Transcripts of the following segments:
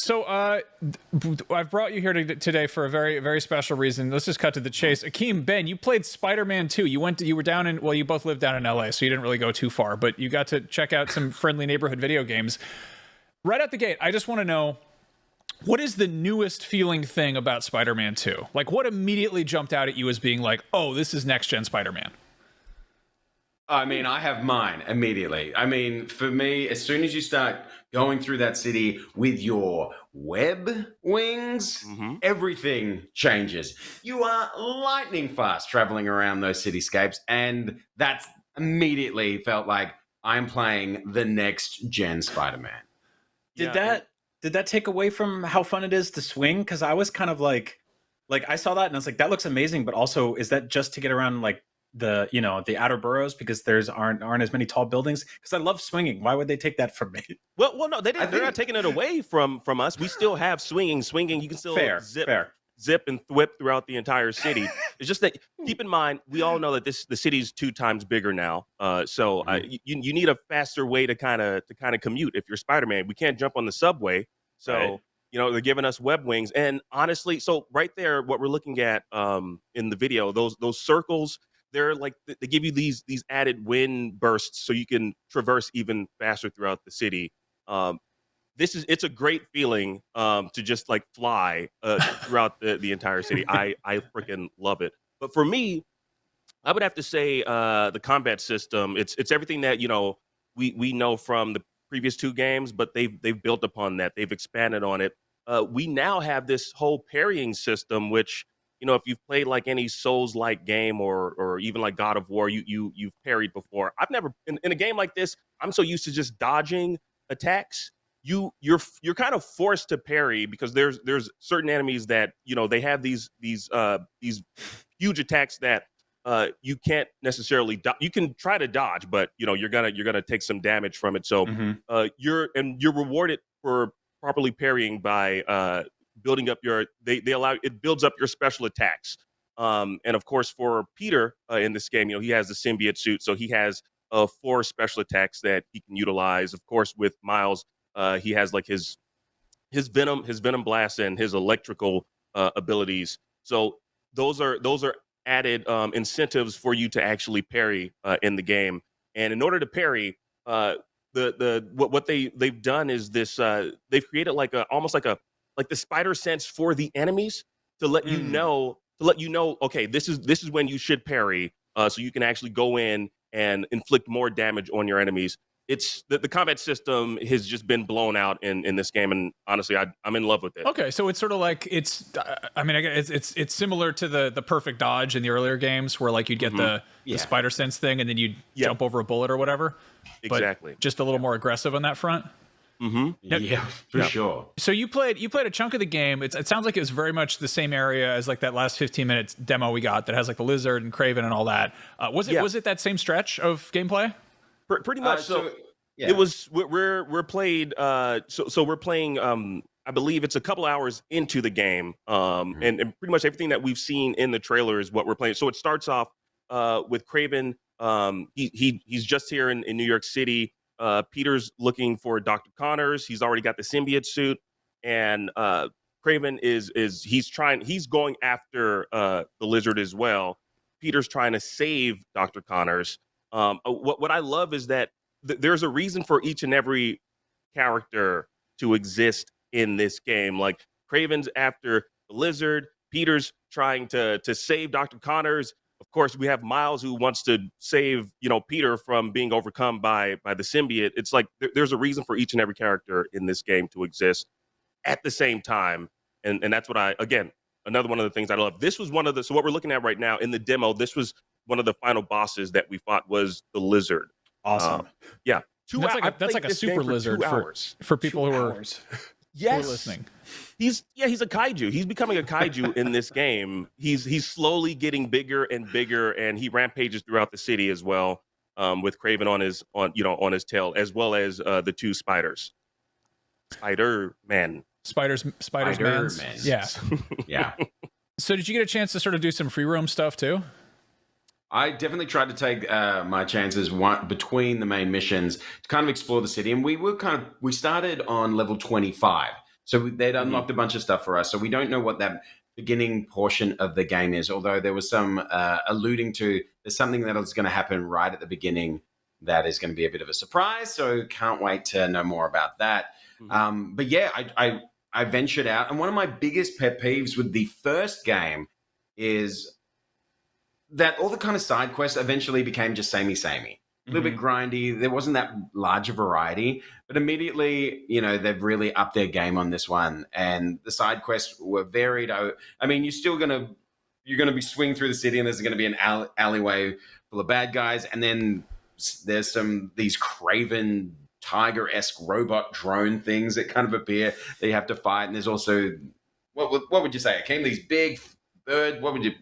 So I've brought you here today for a very, very special reason. Let's just cut to the chase. Akeem, Ben, you played Spider-Man 2. You were down in, well, you both lived down in LA, so you didn't really go too far, but you got to check out some friendly neighborhood video games. Right out the gate, I just want to know, what is the newest feeling thing about Spider-Man 2? Like, what immediately jumped out at you as being like, oh, this is next-gen Spider-Man? I mean, I have mine immediately. I mean, for me, as soon as you start going through that city with your web wings, everything changes. You are lightning fast traveling around those cityscapes, and that's immediately felt like I'm playing the next gen Spider-Man. Did that take away from how fun it is to swing? Because I was kind of like I saw that and I was like, that looks amazing, but also is that just to get around like the outer boroughs because aren't as many tall buildings? Because I love swinging. Why would they take that from me? Well, no, they're not taking it away from us. We still have swinging. You can still zip and thwip throughout the entire city. It's just that keep in mind, we all know that the city's 2 times bigger now. So you need a faster way to kind of commute if you're Spider-Man. We can't jump on the subway. So right. They're giving us web wings. And honestly, so right there, what we're looking at in the video, those circles. They're like they give you these added wind bursts so you can traverse even faster throughout the city. It's a great feeling to just like fly throughout the entire city. I freaking love it. But for me, I would have to say the combat system. It's everything that we know from the previous 2 games, but they've built upon that. They've expanded on it. We now have this whole parrying system, which if you've played like any Souls-like game or even like God of War, you've parried before. I've never in a game like this. I'm so used to just dodging attacks. You're kind of forced to parry because there's certain enemies that they have these huge attacks that you can't necessarily you can try to dodge, but you're gonna take some damage from it. So you're rewarded for properly parrying by building up it builds up your special attacks. And of course for Peter in this game, he has the Symbiot Suit, so he has 4 special attacks that he can utilize. Of course with Miles, he has like his venom blast and his electrical abilities. So those are added incentives for you to actually parry in the game. And in order to parry, what they've done is this. They've created almost like the spider sense for the enemies to let you know. Okay, this is when you should parry, so you can actually go in and inflict more damage on your enemies. It's the combat system has just been blown out in this game, and honestly, I'm in love with it. Okay, so it's sort of like it's similar to the perfect dodge in the earlier games, where like you'd get the spider sense thing, and then you'd jump over a bullet or whatever. Exactly. But just a little more aggressive on that front. Yeah, for sure. So you played a chunk of the game. It sounds like it was very much the same area as like that last 15 minutes demo we got that has like the lizard and Kraven and all that. Was it that same stretch of gameplay? Pretty much. It was. We're played. So we're playing. I believe it's a couple hours into the game. And pretty much everything that we've seen in the trailer is what we're playing. So it starts off with Kraven. He's just here in New York City. Peter's looking for Dr. Connors. He's already got the Symbiot Suit, and Kraven he's going after the lizard as well. Peter's trying to save Dr. Connors. What I love is that there's a reason for each and every character to exist in this game. Like Kraven's after the lizard, Peter's trying to save Dr. Connors. Of course, we have Miles who wants to save, Peter from being overcome by the symbiote. It's like there's a reason for each and every character in this game to exist at the same time. And that's what another one of the things I love. This was so what we're looking at right now in the demo, this was one of the final bosses that we fought was the lizard. Awesome. Yeah. That's like a super lizard for people who are listening. He's a kaiju. He's becoming a kaiju in this game. He's slowly getting bigger and bigger, and he rampages throughout the city as well, with Kraven on his tail, as well as the 2 spiders. Spider-Man. Spider-Mans. Yeah. Yeah. So did you get a chance to sort of do some free roam stuff too? I definitely tried to take my chances between the main missions to kind of explore the city, and we started on level 25. So they'd unlocked a bunch of stuff for us. So we don't know what that beginning portion of the game is, although there was some alluding to there's something that is going to happen right at the beginning that is going to be a bit of a surprise. So can't wait to know more about that. But yeah, I ventured out. And one of my biggest pet peeves with the first game is that all the kind of side quests eventually became just samey. A little bit grindy. There wasn't that large a variety, but immediately, they've really upped their game on this one, and the side quests were varied. I mean, you're gonna be swinging through the city, and there's gonna be an alleyway full of bad guys, and then there's these craven tiger-esque robot drone things that kind of appear that you have to fight, and there's also what would you say? Akeem, these big bird. What would you?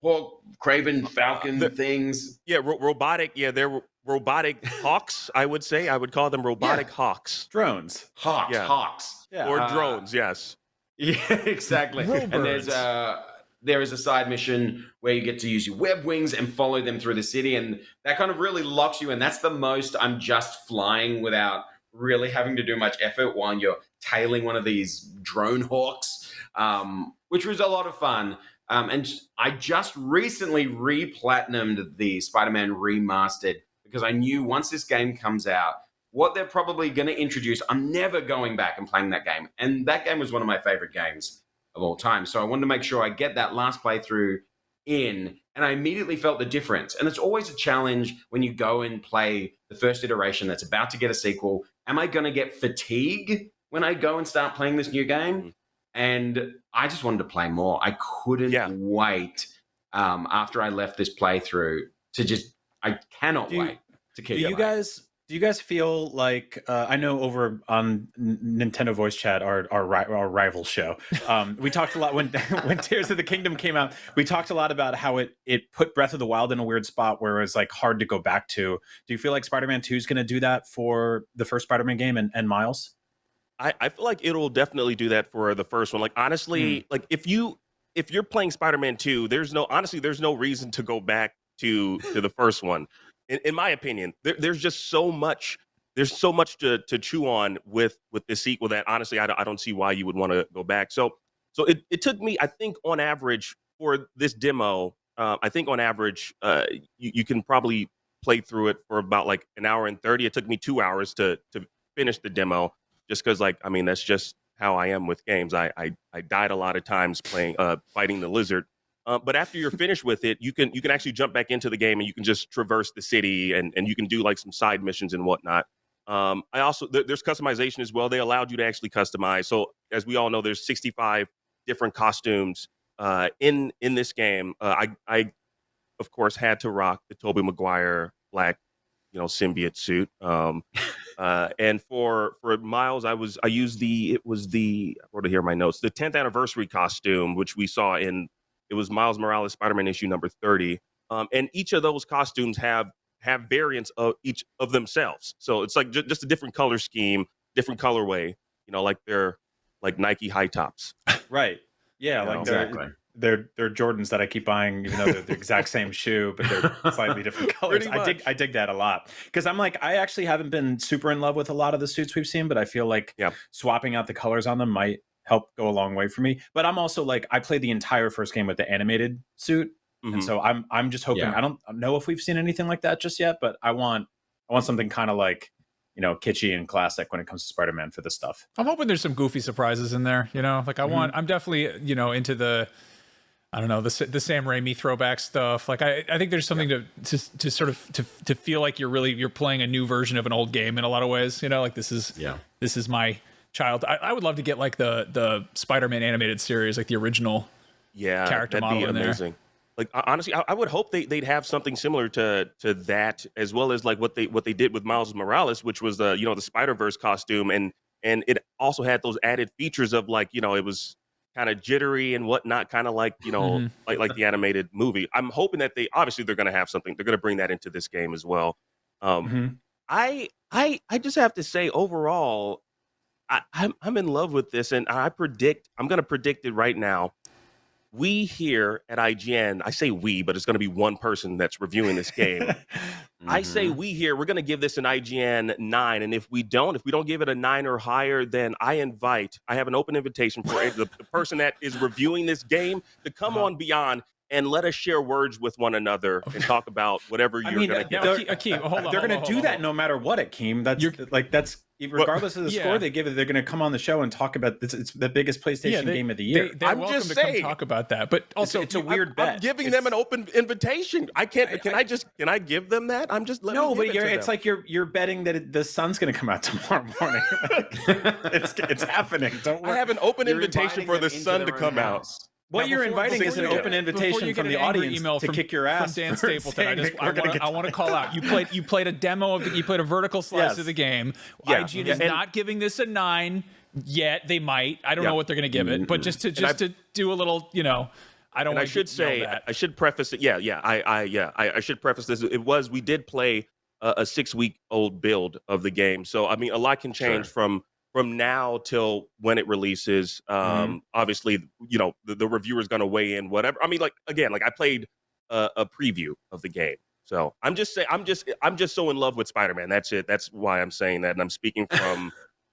Hawk, craven, falcon things. Yeah, robotic. Yeah, they're robotic hawks, I would say. I would call them robotic hawks. Drones. Hawks. Yeah. Or drones, yes. Yeah, exactly. And there is a side mission where you get to use your web wings and follow them through the city, and that kind of really locks you in. That's the most I'm just flying without really having to do much effort while you're tailing one of these drone hawks, which was a lot of fun. And I just recently re-platinumed the Spider-Man Remastered because I knew once this game comes out, what they're probably going to introduce, I'm never going back and playing that game. And that game was one of my favorite games of all time. So I wanted to make sure I get that last playthrough in, and I immediately felt the difference. And it's always a challenge when you go and play the first iteration that's about to get a sequel. Am I going to get fatigue when I go and start playing this new game? And I just wanted to play more. I couldn't wait after I left this playthrough I cannot wait to keep playing. Do you guys feel like, I know over on Nintendo Voice Chat, our rival show, we talked a lot when Tears of the Kingdom came out, we talked a lot about how it put Breath of the Wild in a weird spot where it was like hard to go back to. Do you feel like Spider-Man 2 is going to do that for the first Spider-Man game and Miles? I feel like it'll definitely do that for the first one. Like, honestly, like if you're playing Spider-Man 2, there's no reason to go back to the first one. In my opinion, there's just so much. There's so much to chew on with this sequel that honestly I don't see why you would want to go back. So it took me, I think, on average for this demo, I think on average you can probably play through it for about like an hour and 30. It took me 2 hours to finish the demo, just because that's just how I am with games. I died a lot of times playing fighting the lizard. But after you're finished with it, you can actually jump back into the game and you can just traverse the city and you can do like some side missions and whatnot. There's customization as well. They allowed you to actually customize. So as we all know, there's 65 different costumes in this game. I of course had to rock the Tobey Maguire black, symbiote suit. And for Miles, I used I wrote it here in my notes, the 10th anniversary costume, which we saw it was Miles Morales Spider-Man issue number 30. And each of those costumes have variants of each of themselves. So it's like just a different color scheme, different colorway, like they're like Nike high tops. Right. Yeah. Exactly. They're Jordans that I keep buying, even though they're the exact same shoe, but they're slightly different colors. I dig that a lot because I'm like, I actually haven't been super in love with a lot of the suits we've seen, but I feel like swapping out the colors on them might help go a long way for me. But I'm also like, I played the entire first game with the animated suit, and so I'm just hoping. I don't know if we've seen anything like that just yet, but I want something kind of like, kitschy and classic when it comes to Spider-Man for this stuff. I'm hoping there's some goofy surprises in there. Like I'm definitely into the, I don't know, the Sam Raimi throwback stuff. Like I think there's something to sort of to feel like you're playing a new version of an old game in a lot of ways. Like this is my child. I would love to get like the Spider-Man animated series, like the original character model in there. Amazing. Like honestly, I would hope they'd have something similar to that, as well as like what they did with Miles Morales, which was the Spider-Verse costume, and it also had those added features of like it was kind of jittery and whatnot, kind of like like the animated movie. I'm hoping that they're going to have something. They're going to bring that into this game as well. I just have to say overall, I'm in love with this, and I'm going to predict it right now. we here at IGN, I say we, but it's going to be one person that's reviewing this game. I say we here, we're going to give this an IGN 9. And if we don't give it a 9 or higher, then I have an open invitation for the person that is reviewing this game to come on Beyond and let us share words with one another and talk about whatever you're going to get. Akeem, hold on. They're going to do that no matter what, Akeem. That's regardless of the score they give it, they're going to come on the show and talk about this. It's the biggest PlayStation game of the year. I'm welcome just to saying, come talk about that, but also it's a weird bet. I'm giving them an open invitation. I can't. Can I give them that? I'm just letting no, but it's like you're betting that the sun's going to come out tomorrow morning. it's happening. Don't worry. I have an open invitation for the sun to come out. What you're inviting is an open invitation from the audience to kick your ass. From Dan Stapleton, I want to call out. You played a demo of you played a vertical slice of the game. IGN is not giving this a 9 yet. They might. I don't know what they're going to give it, but just to do a little, I don't. And I should say, I should preface it. I should preface this. We did play a 6-week-old build of the game, so I mean, a lot can change from now till when it releases. Obviously, the reviewer is going to weigh in, whatever. I mean, I played a preview of the game. So I'm just saying, I'm just so in love with Spider-Man. That's it. That's why I'm saying that. And I'm speaking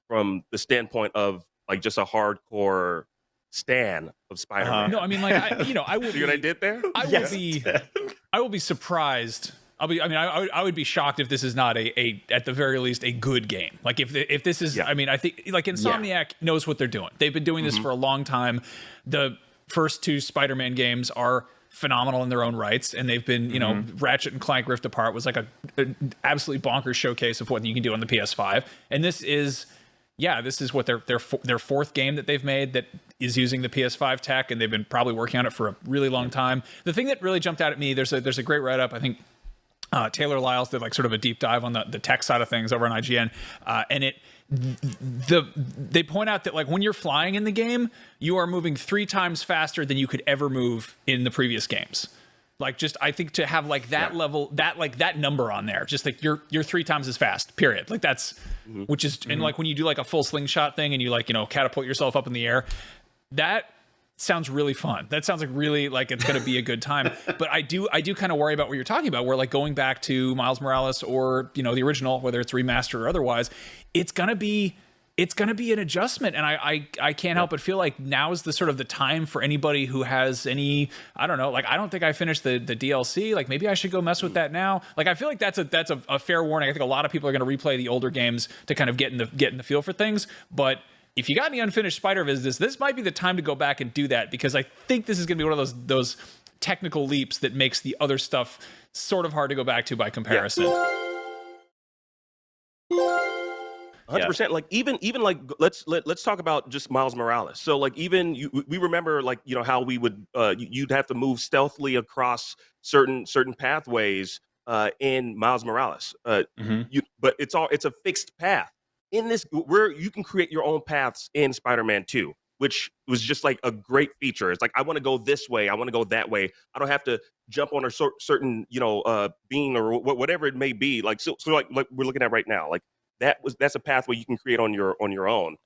from the standpoint of like just a hardcore stan of Spider-Man. No, I mean, I would. See what I did there? I will be surprised. I would be shocked if this is not at the very least a good game. Like if this is, I mean, I think like Insomniac knows what they're doing. They've been doing this for a long time. The first 2 Spider-Man games are phenomenal in their own rights, and they've been, Ratchet and Clank Rift Apart was like an absolutely bonkers showcase of what you can do on the PS5. And this is what their 4th game that they've made that is using the PS5 tech, and they've been probably working on it for a really long time. The thing that really jumped out at me, there's a great write-up, I think. Taylor Lyles did like sort of a deep dive on the tech side of things over on IGN, and they point out that like when you're flying in the game, you are moving 3 times faster than you could ever move in the previous games. Like just I think to have like that level, that number on there, just like you're 3 times as fast. Period. Like that's which is and like when you do like a full slingshot thing and you like catapult yourself up in the air, that sounds really fun. That sounds like really like it's going to be a good time. But I do kind of worry about what you're talking about, where like going back to Miles Morales or the original, whether it's remastered or otherwise, it's going to be an adjustment. And I can't help but feel like now is the sort of the time for anybody who has any, I don't know, like I don't think I finished the DLC. Like maybe I should go mess with that now. Like I feel like that's a fair warning. I think a lot of people are going to replay the older games to kind of get in the feel for things. But if you got any unfinished Spider-Vis, this might be the time to go back and do that, because I think this is going to be one of those technical leaps that makes the other stuff sort of hard to go back to by comparison. 100%. Like even like let's talk about just Miles Morales. So like we remember like how we would you'd have to move stealthily across certain pathways in Miles Morales. But it's a fixed path. In this, where you can create your own paths in Spider-Man 2, which was just like a great feature. It's like, I want to go this way, I want to go that way. I don't have to jump on a certain, being or whatever it may be. Like so like we're looking at right now. Like that's a pathway you can create on your own.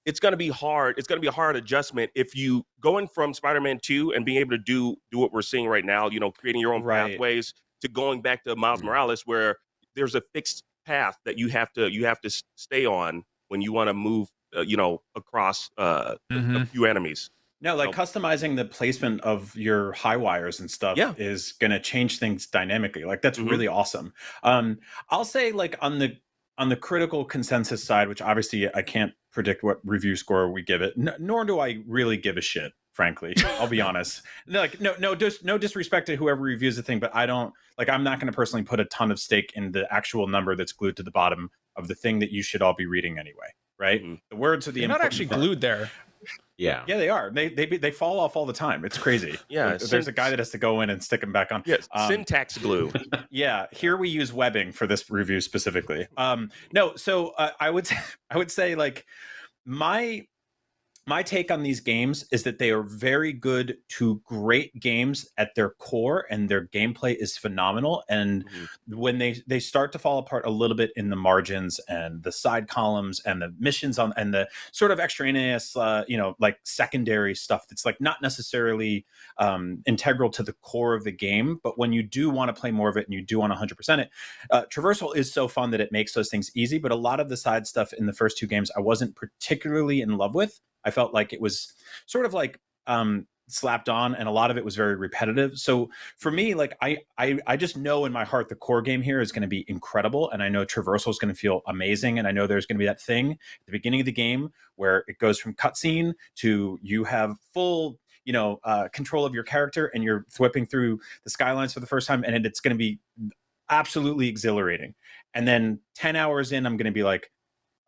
It's going to be hard. It's going to be a hard adjustment if you going from Spider-Man 2 and being able to do what we're seeing right now. Creating your own pathways to going back to Miles Morales, where there's a fixed path that you have to stay on when you want to move across a few enemies. No, like customizing the placement of your high wires and stuff is going to change things dynamically. Like that's really awesome. I'll say like on the critical consensus side, which obviously I can't predict what review score we give it, nor do I really give a shit, frankly. I'll be honest. Like no disrespect to whoever reviews the thing, but I'm not going to personally put a ton of stake in the actual number that's glued to the bottom of the thing that you should all be reading anyway, right? The words are the They're not actually glued there. Yeah, they are. They fall off all the time. It's crazy. Yeah, there's a guy that has to go in and stick them back on. Yes, syntax glue. Yeah, here we use webbing for this review specifically. So I would say like my take on these games is that they are very good to great games at their core, and their gameplay is phenomenal. And when they start to fall apart a little bit in the margins and the side columns and the missions and the sort of extraneous, like secondary stuff that's like not necessarily integral to the core of the game, but when you do want to play more of it and you do want to 100% it, traversal is so fun that it makes those things easy. But a lot of the side stuff in the first two games I wasn't particularly in love with. I felt like it was sort of like slapped on, and a lot of it was very repetitive. So for me, like I just know in my heart the core game here is going to be incredible, and I know traversal is going to feel amazing, and I know there's going to be that thing at the beginning of the game where it goes from cutscene to you have full control of your character, and you're whipping through the skylines for the first time, and it's going to be absolutely exhilarating. And then 10 hours in, I'm going to be like,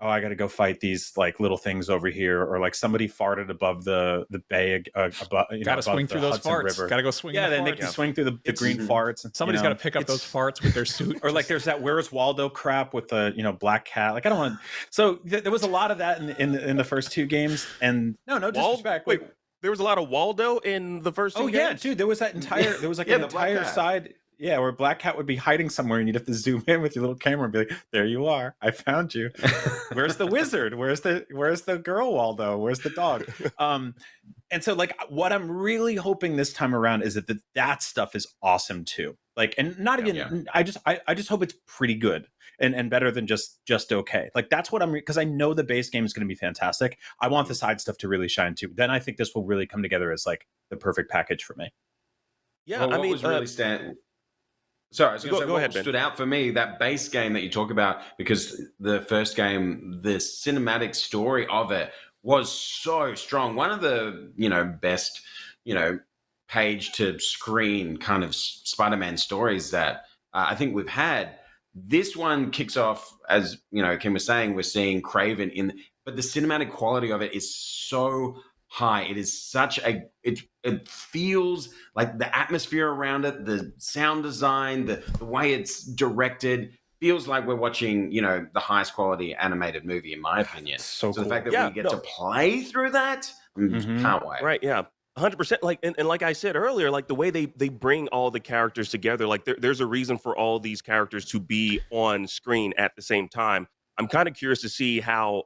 oh, I got to go fight these like little things over here, or like somebody farted above the bay. Got to swing through those farts. Got to go swing. Yeah, then they can swing through the green farts. Somebody's got to pick up those farts with their suit. Or like there's that Where's Waldo crap with the black cat. Like I don't want. So there was a lot of that in the first two games. And no disrespect. Wait, there was a lot of Waldo in the first two games? Yeah, dude. There was an entire side. Yeah, where Black Cat would be hiding somewhere, and you'd have to zoom in with your little camera and be like, "There you are, I found you. Where's the wizard? Where's the girl Waldo? Where's the dog?" And so, like, what I'm really hoping this time around is that stuff is awesome too. Like, and not even. Yeah. I just hope it's pretty good and better than just okay. Like that's what because I know the base game is going to be fantastic. I want the side stuff to really shine too. Then I think this will really come together as like the perfect package for me. Yeah, well, I mean, was really Sorry, I was going to say, what stood out for me, that base game that you talk about, because the first game, the cinematic story of it was so strong. One of the, best, page to screen kind of Spider-Man stories that I think we've had. This one kicks off, as, Kim was saying, we're seeing Kraven but the cinematic quality of it is so high. It is such it feels like the atmosphere around it, the sound design, the way it's directed feels like we're watching, the highest quality animated movie, in my opinion. So cool. The fact that we get to play through that, can't wait. Right, yeah. 100%. Like and like I said earlier, like the way they bring all the characters together, like there's a reason for all these characters to be on screen at the same time. I'm kind of curious to see how,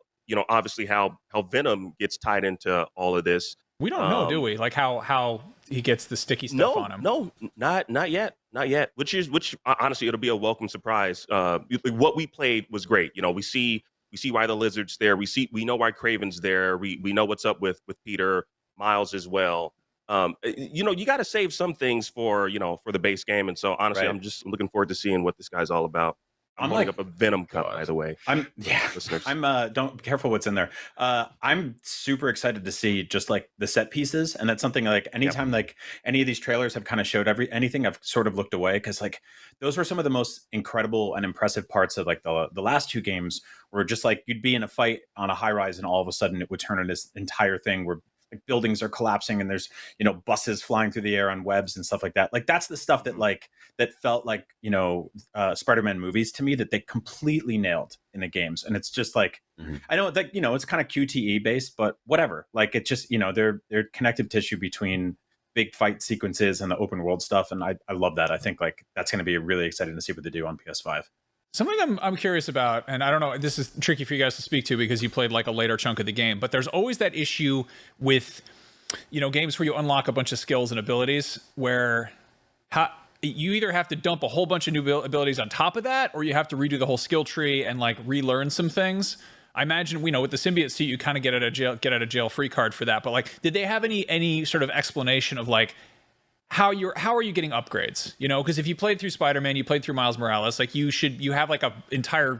obviously how Venom gets tied into all of this. We don't know, do we? Like how he gets the sticky stuff on him? No, not yet. Which honestly, it'll be a welcome surprise. What we played was great. We see why the Lizard's there. We know why Kraven's there. We know what's up with Peter, Miles as well. You got to save some things for the base game. And so honestly, I'm just looking forward to seeing what this guy's all about. I'm holding up a Venom cup, by the way. Listeners. Don't be careful what's in there. I'm super excited to see just like the set pieces, and that's something like anytime like any of these trailers have kind of showed anything, I've sort of looked away because like those were some of the most incredible and impressive parts of like the last two games, where just like you'd be in a fight on a high rise and all of a sudden it would turn into this entire thing where like buildings are collapsing and there's buses flying through the air on webs and stuff like that. Like that's the stuff that felt like Spider-Man movies to me, that they completely nailed in the games. And it's just like I know that it's kind of QTE based, but whatever. Like it's just they're connective tissue between big fight sequences and the open world stuff, and I love that. I think like that's going to be really exciting to see what they do on PS5. Something I'm curious about, and I don't know, this is tricky for you guys to speak to because you played like a later chunk of the game, but there's always that issue with, games where you unlock a bunch of skills and abilities where you either have to dump a whole bunch of new abilities on top of that, or you have to redo the whole skill tree and like relearn some things. I imagine, with the Symbiot Suit, you kind of get out of jail free card for that. But like, did they have any sort of explanation of like, how are you getting upgrades? Because if you played through Spider-Man, you played through Miles Morales, like you have like a entire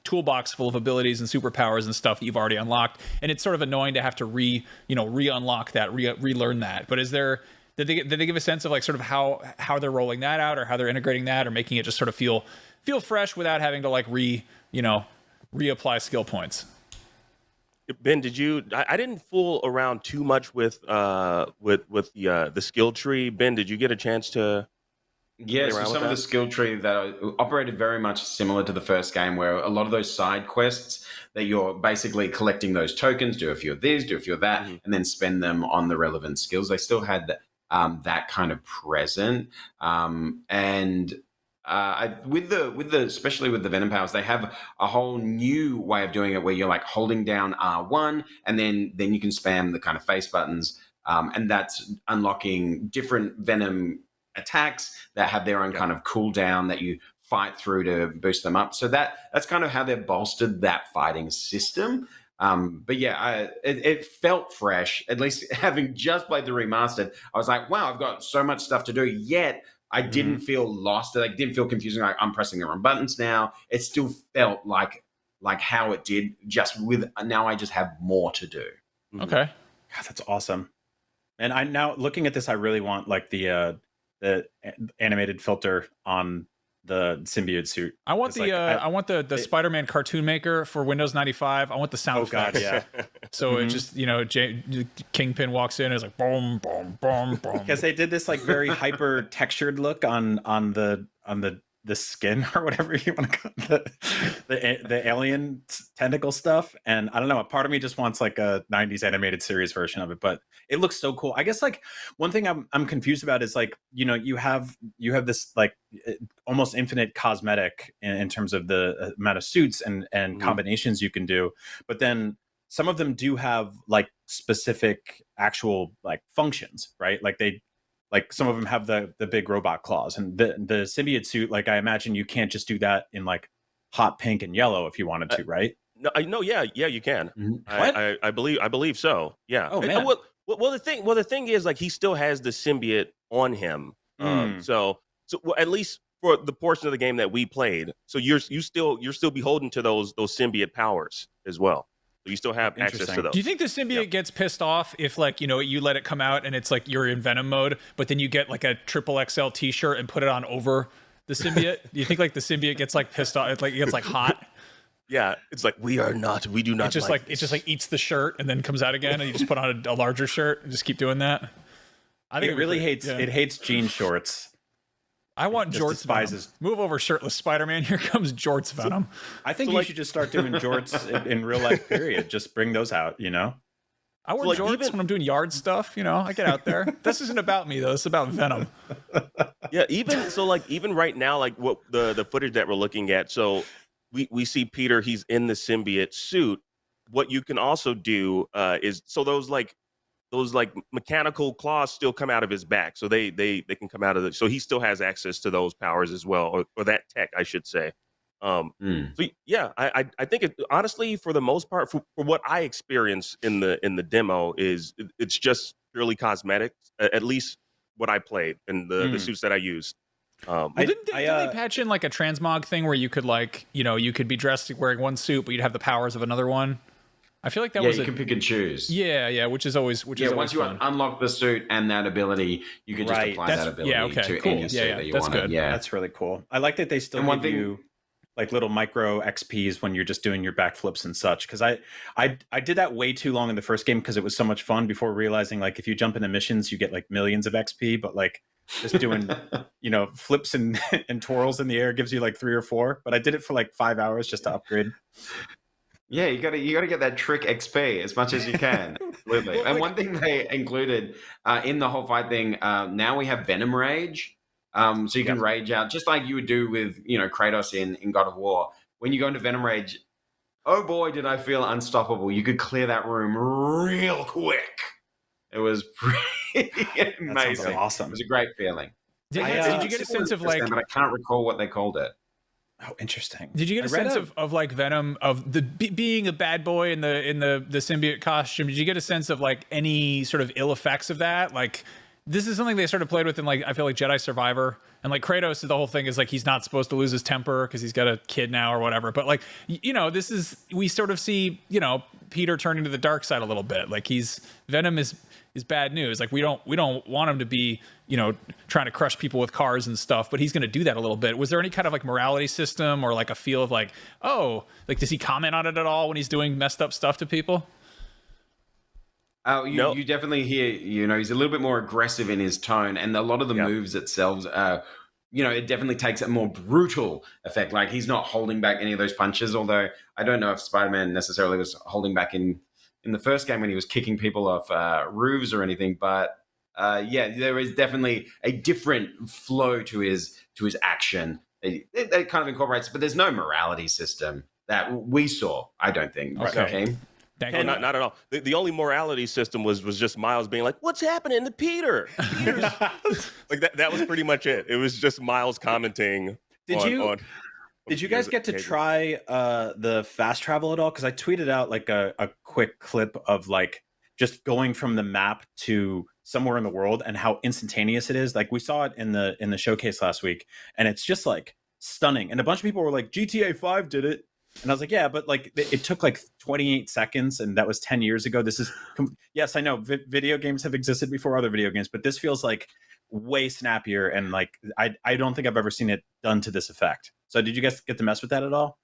toolbox full of abilities and superpowers and stuff that you've already unlocked, and it's sort of annoying to have to re-unlock that, relearn that. But did they give a sense of like sort of how they're rolling that out, or how they're integrating that, or making it just sort of feel fresh without having to like reapply skill points? Ben, I didn't fool around too much with the skill tree. Ben, did you get a chance to Yeah, so some of the skill tree that operated very much similar to the first game, where a lot of those side quests that you're basically collecting those tokens, do a few of these, do a few of that, and then spend them on the relevant skills. They still had that kind of present, with the especially with the Venom powers, they have a whole new way of doing it where you're like holding down R1 and then you can spam the kind of face buttons, and that's unlocking different Venom attacks that have their own kind of cooldown that you fight through to boost them up. So that's kind of how they've bolstered that fighting system. But yeah, it felt fresh. At least having just played the remastered, I was like, wow, I've got so much stuff to do. Yet I didn't feel lost. I didn't feel confusing. Like I'm pressing the wrong buttons now. It still felt like how it did. Just with now, I just have more to do. Okay, God, that's awesome. And I now looking at this, I really want like the animated filter on the Symbiot Suit. I want the Spider-Man cartoon maker for Windows 95. I want the sound effects. God, yeah. So it just, Kingpin walks in and it's like boom, boom, boom, boom. Because they did this like very hyper textured look on the skin or whatever you want to call it, the alien tentacle stuff. And I don't know, a part of me just wants like a 90s animated series version of it, but it looks so cool. I guess like one thing I'm confused about is like, you have this like almost infinite cosmetic in terms of the amount of suits and combinations you can do. But then some of them do have like specific actual like functions, right? Like some of them have the big robot claws, and the Symbiot Suit. Like I imagine you can't just do that in like hot pink and yellow if you wanted to, right? No, yeah, you can. What? I believe so. Yeah. Oh man. Well, the thing is, like, he still has the symbiote on him. So at least for the portion of the game that we played, so you're still beholden to those symbiote powers as well. So you still have access to those. Do you think the symbiote gets pissed off if, like, you let it come out and it's like you're in Venom mode, but then you get like a triple XL T-shirt and put it on over the symbiote? Do you think like the symbiote gets like pissed off? It's like it gets like hot. Yeah, it's like we do not. It just like it just like eats the shirt and then comes out again, and you just put on a larger shirt and just keep doing that. I think it really hates jean shorts. I want jorts Venom. Move over, shirtless Spider-Man. Here comes jorts Venom. I think you should just start doing jorts in real life. Period. Just bring those out. I wear jorts when I'm doing yard stuff. I get out there. This isn't about me though. It's about Venom. Yeah. Even right now, like what the footage that we're looking at. So we see Peter. He's in the symbiote suit. What you can also do is those mechanical claws still come out of his back, so they can come out of so he still has access to those powers as well, or that tech, I should say. So yeah, I think it honestly, for the most part, for what I experienced in the demo, it's just purely cosmetic, at least what I played and the suits that I used. Didn't they patch in like a transmog thing where you could you could be dressed wearing one suit, but you'd have the powers of another one? I feel like that was you can pick and choose. Yeah, which is always once you fun. Unlock the suit and that ability, you can just apply that ability to any suit that you want. Good. Yeah, that's really cool. I like that they still give you like little micro XPs when you're just doing your backflips and such. Because I did that way too long in the first game because it was so much fun before realizing like if you jump into missions you get like millions of XP, but like just doing flips and twirls in the air gives you like 3 or 4. But I did it for like 5 hours just to upgrade. Yeah, you gotta get that trick XP as much as you can. Absolutely. And one thing they included in the whole fight thing, now we have Venom Rage. So you can rage out just like you would do with Kratos in God of War. When you go into Venom Rage, oh boy, did I feel unstoppable. You could clear that room real quick. It was pretty amazing. That sounds awesome. It was a great feeling. Did you get a sense of like? But I can't recall what they called it. Oh, interesting. Did you get a sense of like Venom of the being a bad boy in the symbiote costume? Did you get a sense of like any sort of ill effects of that? Like this is something they sort of played with in like I feel like Jedi Survivor, and like Kratos, the whole thing is like he's not supposed to lose his temper because he's got a kid now or whatever. But like this is we sort of see Peter turning to the dark side a little bit. Like Venom is bad news. Like we don't want him to be trying to crush people with cars and stuff, but he's going to do that a little bit. Was there any kind of like morality system or like a feel of like, oh, like does he comment on it at all when he's doing messed up stuff to people? You definitely hear, he's a little bit more aggressive in his tone, and a lot of the moves itself it definitely takes a more brutal effect. Like he's not holding back any of those punches, although I don't know if Spider-Man necessarily was holding back in the first game when he was kicking people off roofs or anything. But there is definitely a different flow to his action. It kind of incorporates, but there's no morality system that we saw, I don't think. Okay. Not at all. The only morality system was just Miles being like, "What's happening to Peter?" Like that was pretty much it. It was just Miles commenting. Did you guys get to try the fast travel at all? Because I tweeted out like a quick clip of like just going from the map to somewhere in the world and how instantaneous it is. Like we saw it in the showcase last week, and it's just like stunning. And a bunch of people were like, GTA 5 did it. And I was like, yeah, but like it took like 28 seconds, and that was 10 years ago. This is, yes, I know video games have existed before other video games, but this feels like way snappier. And like, I don't think I've ever seen it done to this effect. So did you guys get to mess with that at all?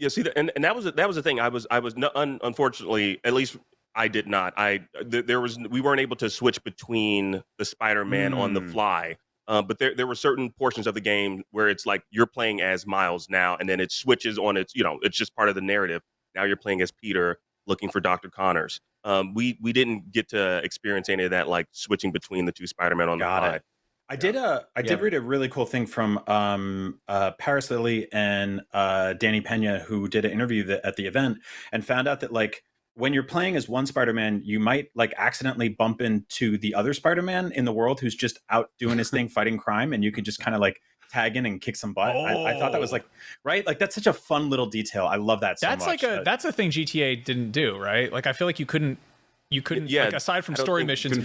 Yeah, see, and that was the thing. I was unfortunately, at least I did not. We weren't able to switch between the Spider-Man on the fly. But there were certain portions of the game where it's like you're playing as Miles now, and then it switches on its, it's just part of the narrative. Now you're playing as Peter looking for Dr. Connors. We didn't get to experience any of that, like switching between the two Spider-Men on the fly. I did read a really cool thing from Paris Lilly and Danny Pena, who did an interview at the event and found out that like when you're playing as one Spider-Man, you might like accidentally bump into the other Spider-Man in the world who's just out doing his thing, fighting crime, and you can just kind of like tag in and kick some butt. I thought that was like, right? Like that's such a fun little detail. I love that so much. That's a thing GTA didn't do, right? Like I feel like you couldn't like aside from story missions,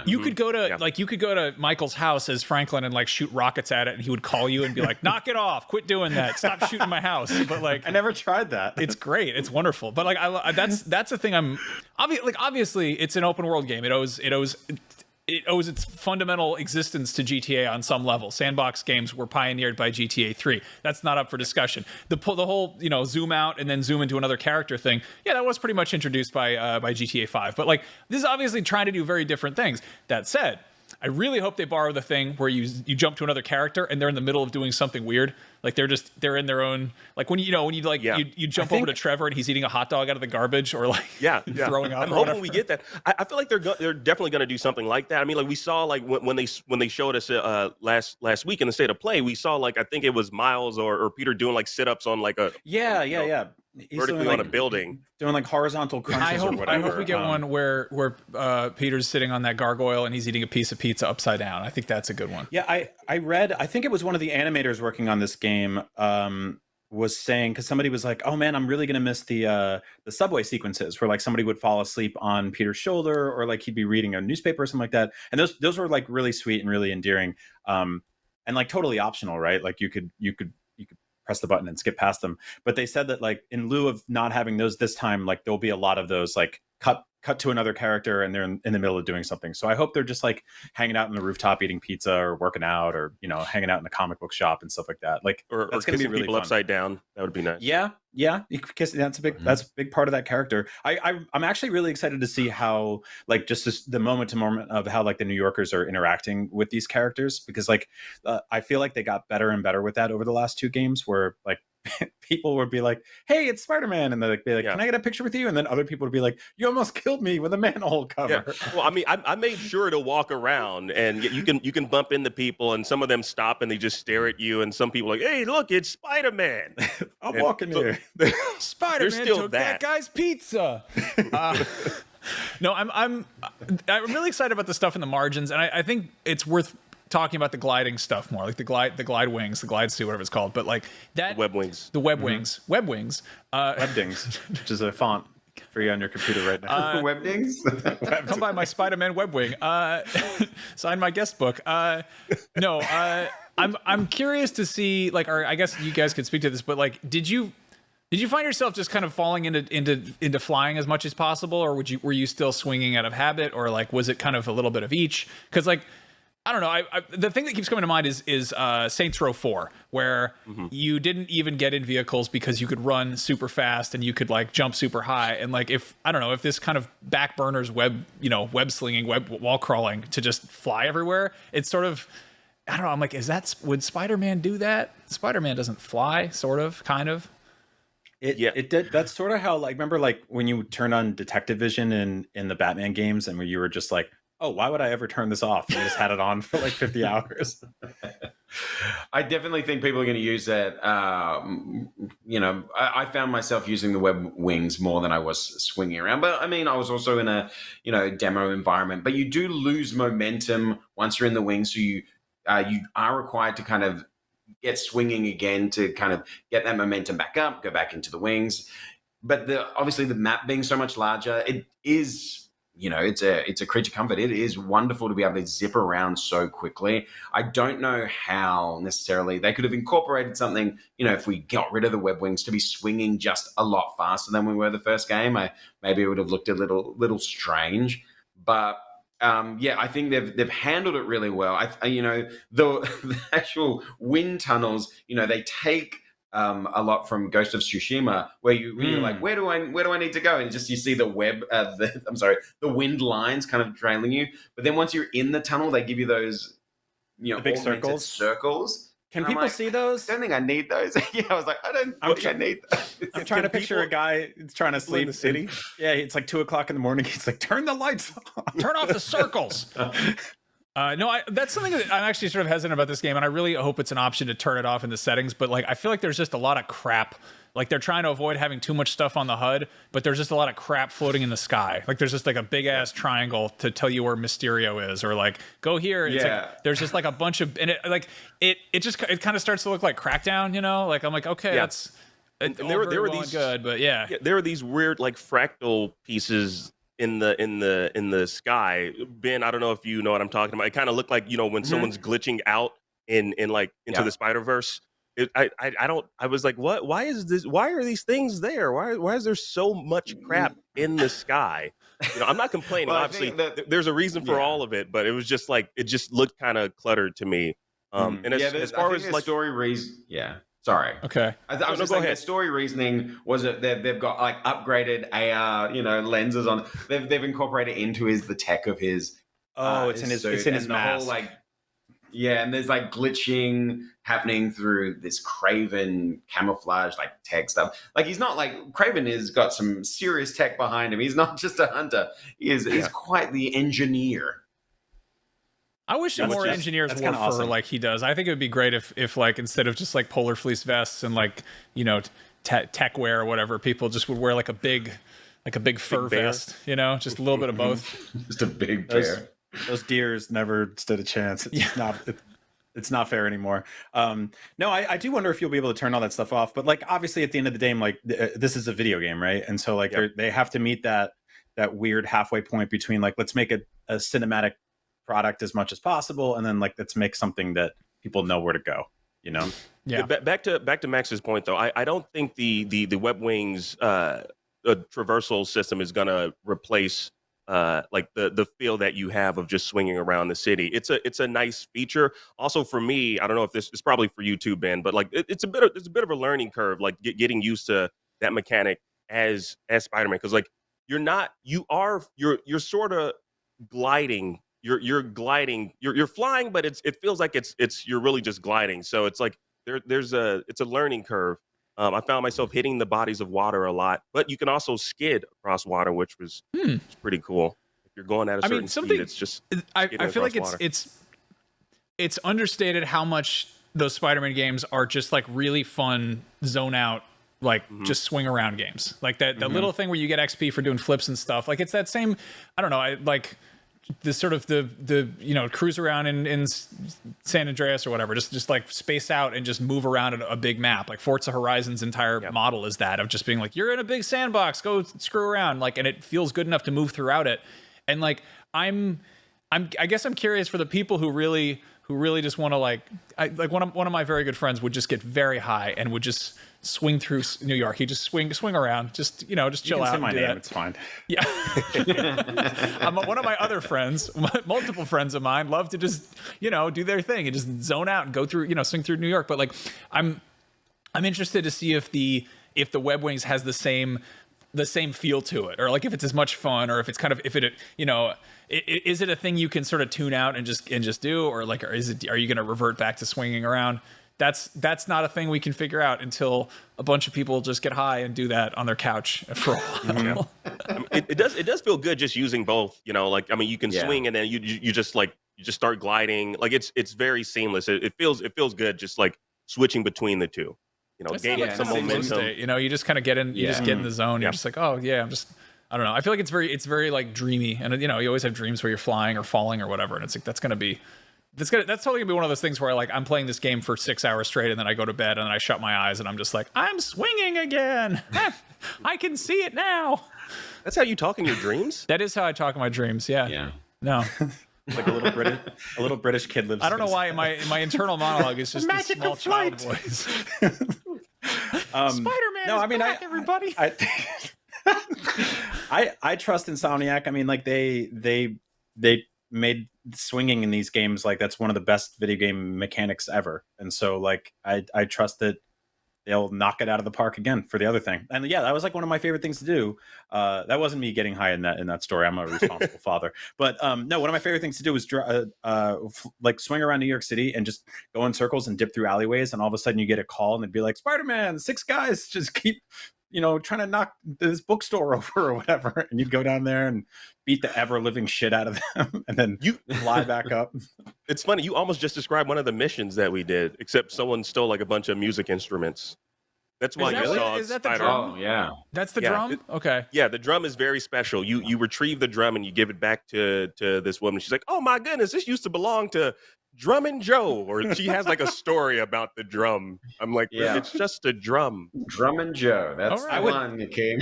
you could go to like you could go to Michael's house as Franklin and like shoot rockets at it, and he would call you and be like, knock it off, quit doing that, stop shooting my house. But like I never tried that. It's great, it's wonderful. But like that's a thing. Obviously it's an open world game. It owes its fundamental existence to GTA on some level. Sandbox games were pioneered by GTA 3. That's not up for discussion. The whole, zoom out and then zoom into another character thing, yeah, that was pretty much introduced by GTA 5. But like, this is obviously trying to do very different things. That said, I really hope they borrow the thing where you jump to another character and they're in the middle of doing something weird. Like they're in their own, like when you jump over to Trevor and he's eating a hot dog out of the garbage or like throwing up. I'm hoping we get that. I feel like they're definitely going to do something like that. I mean, like we saw like when they showed us last week in the State of Play, we saw like I think it was Miles or Peter doing like sit-ups on like a vertically on a building, doing like horizontal crunches or whatever. I hope we get one where Peter's sitting on that gargoyle and he's eating a piece of pizza upside down. I think that's a good one. Yeah, I read, I think it was one of the animators working on this game was saying, because somebody was like, oh man, I'm really gonna miss the subway sequences where like somebody would fall asleep on Peter's shoulder or like he'd be reading a newspaper or something like that. And those were like really sweet and really endearing, and like totally optional, right? Like you could press the button and skip past them. But they said that like in lieu of not having those this time, like there'll be a lot of those like cut to another character and they're in the middle of doing something. So I hope they're just like hanging out on the rooftop eating pizza or working out or hanging out in a comic book shop and stuff like that. Like that's going to be really people fun. Upside down. That would be nice. Yeah. You could kiss. That's a big part of that character. I'm actually really excited to see how like just the moment to moment of how like the New Yorkers are interacting with these characters, because like I feel like they got better and better with that over the last two games where like people would be like, hey, it's Spider-Man, and they'd be like, can I get a picture with you? And then other people would be like, you almost killed me with a manhole cover. Yeah. Well, I mean, I made sure to walk around, and you can bump into people, and some of them stop and they just stare at you, and some people are like, hey, look, it's Spider-Man. I'm walking here. Spider-Man took that guy's pizza. No, I'm really excited about the stuff in the margins, and I think it's worth talking about the gliding stuff more, like the glide wings, the glide suit, whatever it's called. But like that, web wings, webdings, which is a font for you on your computer right now. Webdings. Come by my Spider-Man web wing. Sign my guest book. No, I'm curious to see, like, or I guess you guys could speak to this, but like, did you find yourself just kind of falling into flying as much as possible, or were you still swinging out of habit, or like was it kind of a little bit of each? Because like, I don't know. The thing that keeps coming to mind is Saints Row 4, where you didn't even get in vehicles because you could run super fast and you could like jump super high. And like if this kind of backburners web slinging, web wall crawling to just fly everywhere, it's sort of, I don't know. I'm like, would Spider-Man do that? Spider-Man doesn't fly, sort of, kind of. It did. That's sort of how, like, remember like when you turn on detective vision in the Batman games and where you were just like, oh, why would I ever turn this off? And you just had it on for like 50 hours. I definitely think people are going to use that. I found myself using the web wings more than I was swinging around. But I mean, I was also in a, demo environment. But you do lose momentum once you're in the wings. So you are required to kind of get swinging again to kind of get that momentum back up, go back into the wings. But obviously the map being so much larger, it is... it's a creature comfort. It is wonderful to be able to zip around so quickly. I don't know how necessarily they could have incorporated something, if we got rid of the web wings, to be swinging just a lot faster than we were the first game. Maybe it would have looked a little strange, but I think they've handled it really well. The actual wind tunnels, they take a lot from Ghost of Tsushima, where you're like, where do I need to go? And just you see the the wind lines kind of trailing you. But then once you're in the tunnel, they give you those, the big circles. Can people see those? I don't think I need those. Yeah, I was like, I don't think I need those. I'm trying to picture a guy trying to sleep in the city. Yeah, it's like 2:00 in the morning. He's like, turn the lights off. Turn off the circles. No, that's something that I'm actually sort of hesitant about this game, and I really hope it's an option to turn it off in the settings. But like, I feel like there's just a lot of crap. Like they're trying to avoid having too much stuff on the HUD, but there's just a lot of crap floating in the sky. Like there's just like a big ass triangle to tell you where Mysterio is, or like go here. It's like, there's just like a bunch of, and it kind of starts to look like Crackdown, Like I'm like, okay, that's there were these good, but there were these weird like fractal pieces in the sky. Ben, I don't know if you know what I'm talking about. It kind of looked like, when someone's glitching out in like into the Spider-Verse. I was like, what? Why is this? Why are these things there? Why is there so much crap in the sky? I'm not complaining. Well, obviously, there's a reason for all of it, but it was just like, it just looked kind of cluttered to me. And as far as like story reason, sorry. Okay. I was just saying the story reasoning was that they've got like upgraded AR, lenses on. They've incorporated into the tech of his. It's in his mask. Whole, and there's like glitching happening through this Craven camouflage like tech stuff. Like he's not like Craven has got some serious tech behind him. He's not just a hunter. He's quite the engineer. I wish more engineers worked for like he does. I think it would be great if like instead of just like polar fleece vests and like tech wear or whatever, people just would wear like a big fur vest. Just a little bit of both. Just a big bear. Those deers never stood a chance. It's not fair anymore. No, I do wonder if you'll be able to turn all that stuff off. But like obviously at the end of the day, I'm like this is a video game, right? And so like they have to meet that weird halfway point between like let's make a cinematic product as much as possible, and then like let's make something that people know where to go. Yeah. Back to Max's point though, I don't think the web wings traversal system is gonna replace like the feel that you have of just swinging around the city. It's a nice feature. Also for me, I don't know if this is probably for you too, Ben, but like it's a bit of a learning curve, like getting used to that mechanic as Spider-Man, because like you're sort of gliding. You're gliding. You're flying, but it feels like it's you're really just gliding. So it's like it's a learning curve. I found myself hitting the bodies of water a lot, but you can also skid across water, which was pretty cool. If you're going at a certain speed, it's just. I feel like it's understated how much those Spider-Man games are just like really fun zone out, like just swing around games. Like that little thing where you get XP for doing flips and stuff. Like it's that same. I don't know. I like. This sort of the cruise around in San Andreas or whatever, just like space out and just move around a big map. Like Forza Horizon's entire model is that of just being like, you're in a big sandbox, go screw around, like, and it feels good enough to move throughout it. And like I guess I'm curious for the people who who really just want to like one of my very good friends would just get very high and would just swing through New York. He just swing around, just just chill you can out. Say my and do name. that. It's fine. Yeah. One of my other friends, multiple friends of mine, love to just do their thing and just zone out and go through swing through New York. But like I'm interested to see if the Web Wings has the same feel to it, or like if it's as much fun, or if it's kind of is it a thing you can sort of tune out and just do, or like are you going to revert back to swinging around? That's not a thing we can figure out until a bunch of people just get high and do that on their couch for a while. It does feel good just using both. Like I mean, you can swing and then you just start gliding. Like it's very seamless. It feels good just like switching between the two. Gaining some momentum. State, you just kind of get in. You just get in the zone. You're just like, oh yeah, I don't know. I feel like it's very like dreamy, and you always have dreams where you're flying or falling or whatever, and it's like that's totally gonna be one of those things where I'm playing this game for 6 hours straight, and then I go to bed and then I shut my eyes and I'm just like, I'm swinging again. I can see it now. That's how you talk in your dreams? That is how I talk in my dreams. Yeah. Yeah. No. Like a little British kid lives. I don't know why my internal monologue is just this small child voice. Spider-Man. No, I mean, back, everybody. I trust Insomniac. I mean, like they made swinging in these games like that's one of the best video game mechanics ever, and so like I trust that they'll knock it out of the park again for the other thing. And yeah, that was like one of my favorite things to do. That wasn't me getting high in that story. I'm a responsible father. But no, one of my favorite things to do was like swing around New York City and just go in circles and dip through alleyways. And all of a sudden you get a call and it'd be like, Spider-Man, 6 guys just keep, trying to knock this bookstore over or whatever. And you'd go down there and beat the ever living shit out of them. And then you fly back up. It's funny. You almost just described one of the missions that we did, except someone stole like a bunch of music instruments. That's why you saw is that the Spider. drum? Oh, yeah. That's the drum? Okay. Yeah, the drum is very special. You retrieve the drum and you give it back to this woman. She's like, oh my goodness, this used to belong to Drum and Joe. Or she has like a story about the drum. I'm like, it's just a drum. Drum and Joe. That's the one that came.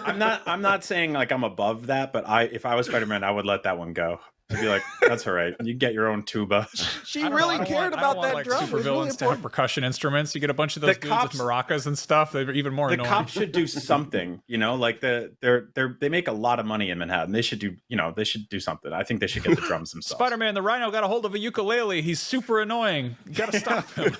I'm not saying like I'm above that, but if I was Spider-Man, I would let that one go. I'd be like, that's all right. You get your own tuba. She really cared about that drum. Super villains to have percussion instruments. You get a bunch of those dudes with maracas and stuff. They're even more annoying. The cops should do something. Like they make a lot of money in Manhattan. They should do something. I think they should get the drums themselves. Spider-Man, the Rhino got a hold of a ukulele. He's super annoying. You gotta stop him.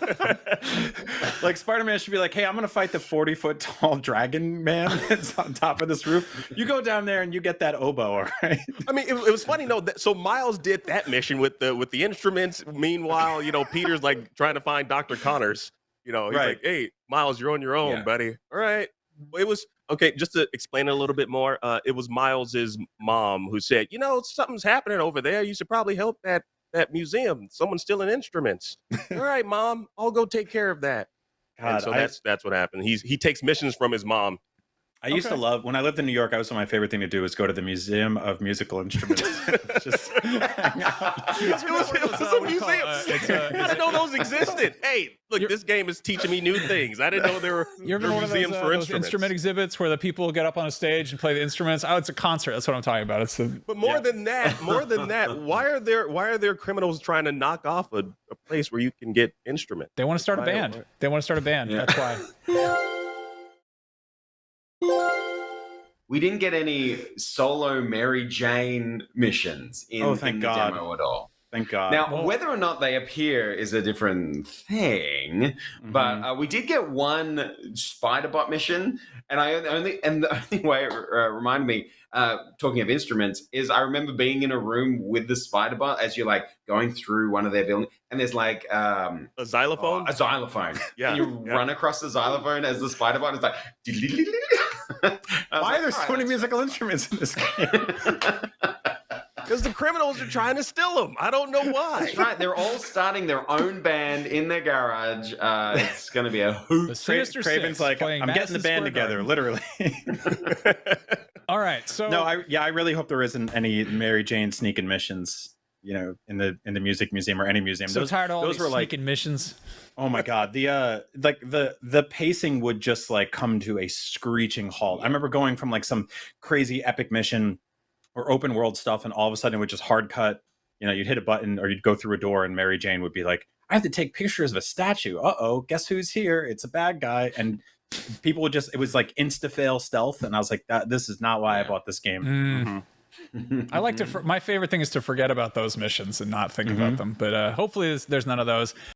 Like Spider-Man should be like, hey, I'm gonna fight the 40-foot tall dragon man that's on top of this roof. You go down there and you get that oboe, all right? I mean, it was funny. No, so Miles did that mission with the instruments. Meanwhile, Peter's like trying to find Dr. Connors. He's like, hey, Miles, you're on your own, buddy. All right. It was okay. Just to explain it a little bit more, it was Miles's mom who said, something's happening over there. You should probably help that museum. Someone's stealing instruments. All right, Mom, I'll go take care of that. God, and so that's what happened. He takes missions from his mom. I used to love, when I lived in New York, my favorite thing to do was go to the Museum of Musical Instruments. Just hang out. It was a museum. I didn't know those existed. Hey, look, this game is teaching me new things. I didn't know there were museums for instruments. Those instrument exhibits where the people get up on a stage and play the instruments. Oh, it's a concert. That's what I'm talking about. But more than that, why are there criminals trying to knock off a place where you can get instruments? They want to start a band. Yeah. That's why. We didn't get any solo Mary Jane missions in the demo at all. Thank God. Now, whether or not they appear is a different thing, but we did get one Spider-Bot mission, and the only way it reminded me, talking of instruments, is I remember being in a room with the Spider-Bot as you're like going through one of their buildings, and there's like a xylophone. A xylophone. Yeah. And you run across the xylophone as the Spider-Bot. It's like. Why are there so many musical instruments in this game? Because the criminals are trying to steal them. I don't know why. That's right. They're all starting their own band in their garage. It's going to be a hoot. The Sinister Craven's Six like, I'm getting the band together, literally. All right. So I really hope there isn't any Mary Jane sneaking missions. In the music museum or any museum. So tired of all those were sneaking missions. Oh my God. The pacing would just like come to a screeching halt. I remember going from like some crazy epic mission or open world stuff, and all of a sudden it would just hard cut you know, you'd hit a button or you'd go through a door and Mary Jane would be like, I have to take pictures of a statue. Uh-oh, guess who's here? It's a bad guy. And people would just, it was like insta-fail stealth. And I was like, this is not why I bought this game. I like to, my favorite thing is to forget about those missions and not think about them. But hopefully there's none of those.